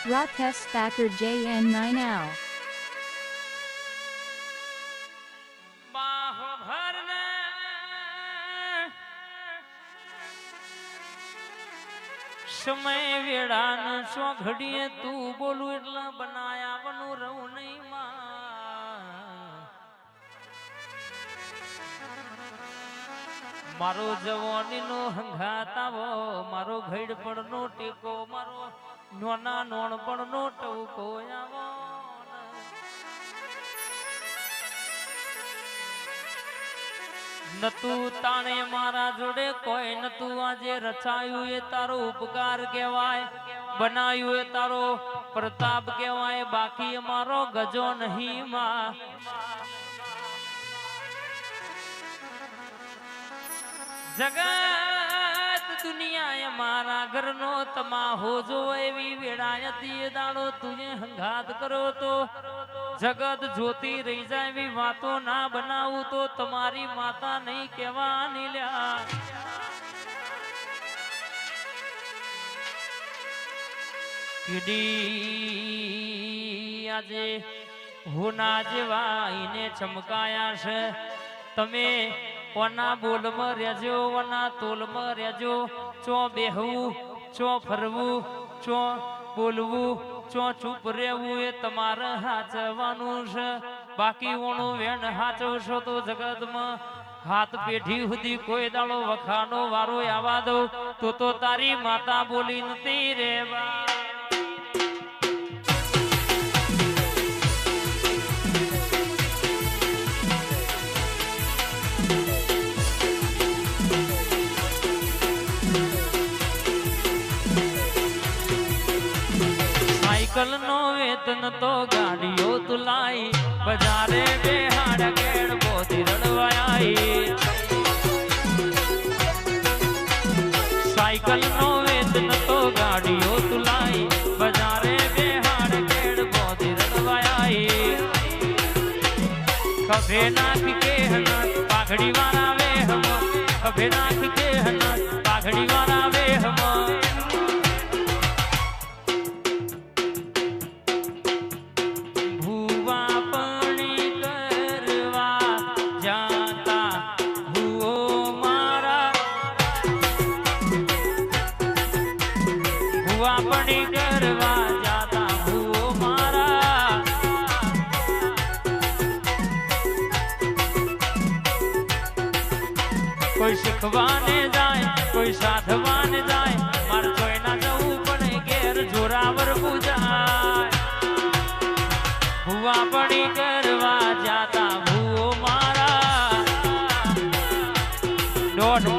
Rakesh Thakur JN9 Al. બાહો ભરને સમય વેળાન સો ઘડીએ તું બોલું એટલે બનાયાવાનું રહું નહીં માં મારો જવાનીનો હંગાત આવો મારો ઘડપણનો ટેકો મારો નોના નોણપણનો ટવકો આવો નતું તાણે મારા જોડે કોઈ નતું આજે રચાયું એ તારો ઉપકાર કહેવાય બનાવ્યું એ તારો પ્રતાપ કહેવાય બાકી અમારો ગજો નહીં માં જગત દુનિયા મારા ઘરનો તમાહો જો એવી વેળાયતી દાડો તુએ હંગાત કરો તો જગત જોતી રહી જાય એવી વાતો ના બનાવું તો તમારી માતા નહીં કહેવાની લ્યા કીડી આજે હોના જેવા એને ચમકાયા છે તમે ઓના બોલમાં રહેજો ઓના તોલમાં રહેજો ચો બેહવું ચો ફરવું ચો બોલવું ચો ચૂપ રહેવું એ તમારે હાચવાનું છે બાકી ઓણું વેણ હાચવશો તો જગતમાં હાથ પેઢી સુધી કોઈ દાડો વખાનો વારો આવા દો તો તારી માતા બોલી નથી રેવા સાયકલ નો વેતન તો ગાડીઓ તુલાઈ બજારે બેહાડ કેડ બોધી રડવાઈ સાયકલ નો વેતન તો ગાડીઓ તુલાઈ બજારે બેહાડ કેડ બોધી રડવાઈ કભે નાખ કે હન પાઘડી વાળા વે હમ કભે નાખ કે હન પાઘડી વાળા વે હમ વાપણી કરવા જાતા ભૂવો મારા કોઈ શીખવાને જાય કોઈ સાધવાને જાય માર કોઈ ના જવું પણ ઘેર જોરાવર પૂજાય વાપણી કરવા જાતા ભૂવો મારા દોઢ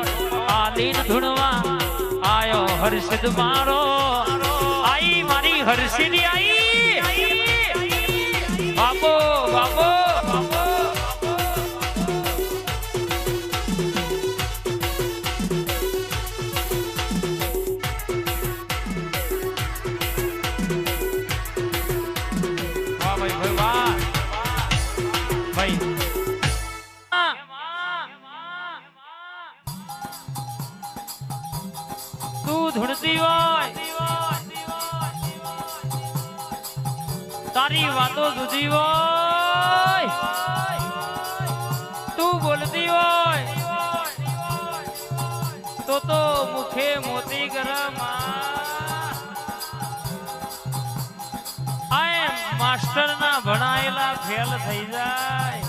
આલીન ધૂણવા આયો હર્ષદ મારો આઈ મારી હર્ષિની આઈ બાપો બાપો વાહ ભાઈ વાહ ભાઈ તું ધૂણતી હોય તારી વાતો જુદી હોય તું બોલતી હોય તો મુખે મોતી ગરમ આય માસ્ટર ના ભણાયેલા ફેલ થઈ જાય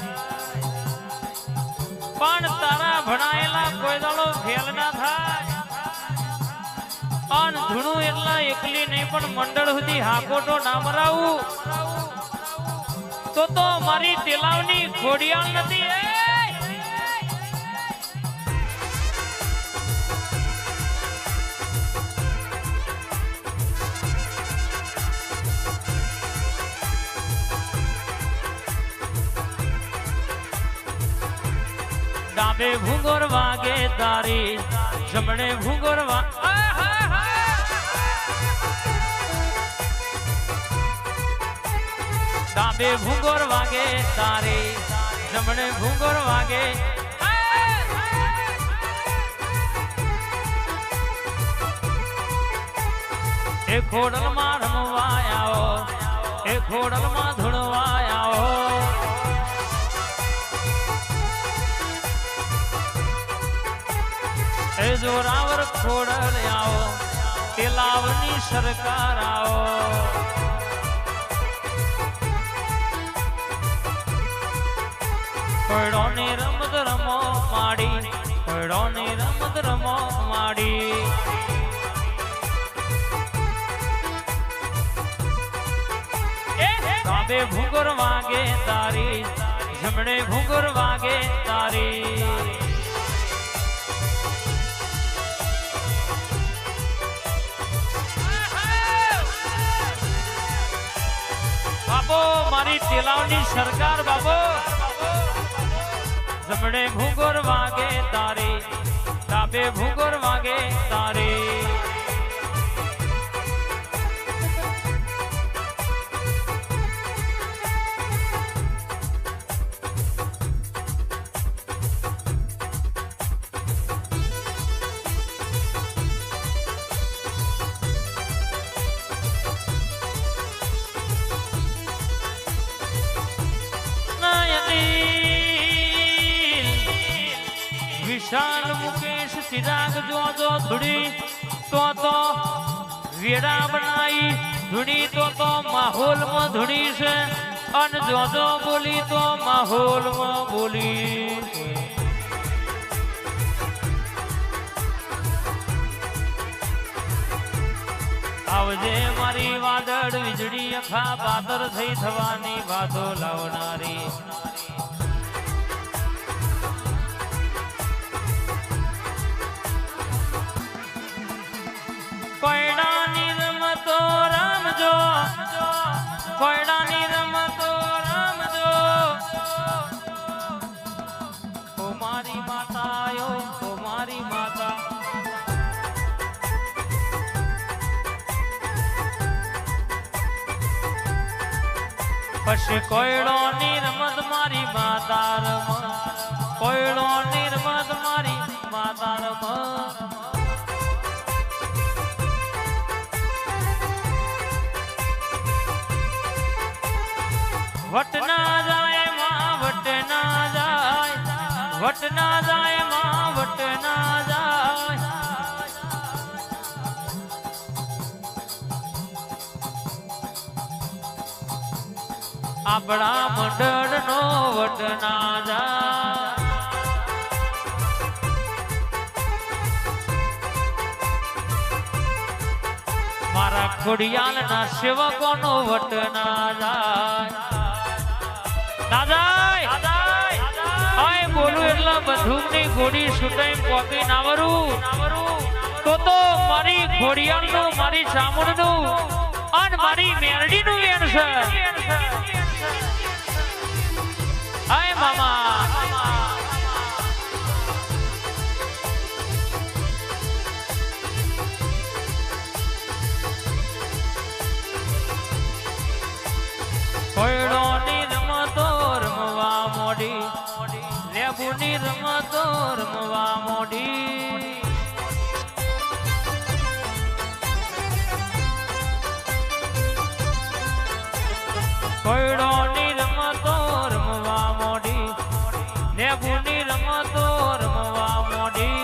પણ તારા ભણાયેલા કોઈ દાડો ફેલ ના થાય અન ધૂણું એટલા એકલી નહીં પણ મંડળ સુધી હાકોટો ના મરાવું તો મારી તેલાવની ખોડિયાળ નથી ડાબે ભૂંગોર વાગે તારી જમણે ભૂંગોર ડાબે ભૂંગોર વાગે તારે જમણે ભૂંગોર વાગે એ ખોડલ માં રમવા ખોડલમાં ધૂણવાયા હો એ જોરાવર ખોડલ આવો તેલાવની સરકાર આવો કોયડોની રમત રમો માડી કોયડોની રમત રમો માડી ડાબે ભૂંગર વાગે તારી જમણે ભૂંગર વાગે તારી બાબો મારી તેલાવની સરકાર બાબો જમણે ભૂંગર વાગે તારી ડાબે ભૂંગર વાગે તારી વિશાલ મુકેશ ચિરાગ જો ધૂણી તો વેડા બનાઈ ધૂણી તો માહોલમાં ધૂણી છે અન જો બોલી તો માહોલમાં બોલી આવજે મારી વાદળ વીજળી અખા પાતર થઈ થવાની વાતો લાવનારી કોયડાની રમતો રમજો કોયડાની રમતો રમજો ઓ મારી માતા ઓ મારી માતા પછી કોયડોની રમત મારી માતા રમ કોયડોની રમત મારી માતા રમ વટ ના જાય માં વટ ના જાય વટ ના જાય માં વટ ના જાય આપણા મંડળ નો વટ ના જાય મારા ખોડિયાલ ના સેવકો નો વટ ના જાય દાદા બોલું એટલે બંદૂકની ગોળી છૂટાઈ પોકી નાવરું તો મારી ઘોડિયાળનું મારી ચામુંડનું અને મારી મેરડીનું વેણ છે હાય મામા કોયડોની રમતો રમવા મોડી લેબુની રમતો રમવા મોડી કોયડોની રમતો રમવા મોડી લેબુની રમતો રમવા મોડી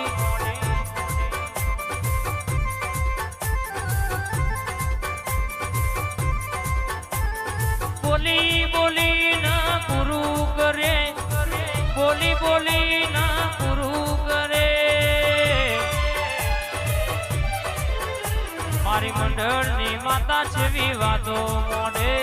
બોલી બોલી ના પૂરું કરે બોલી બોલી ના પૂરું કરે મારી મંડળની માતા જેવી વાતો મોડે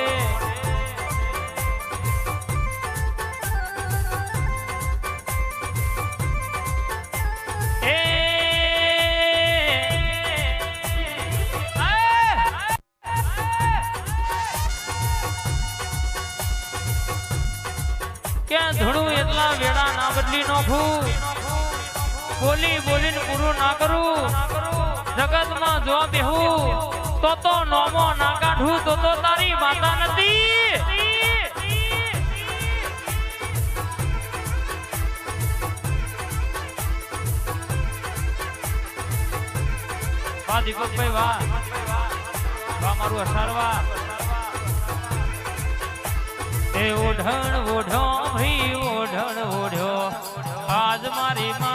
ધણું એટલા વેડા ના બદલી નોખું બોલી બોલીને પૂરું ના કરું જગતમાં જો બેહું તો નોમો ના કાઢું તો તારી માતા નથી વાહ દીપકભાઈ વાહ વાહ મારું અસારવા એ ઓઢણ ઓઢો ભાઈ ઓઢણ ઓઢ્યો આજ મારી માં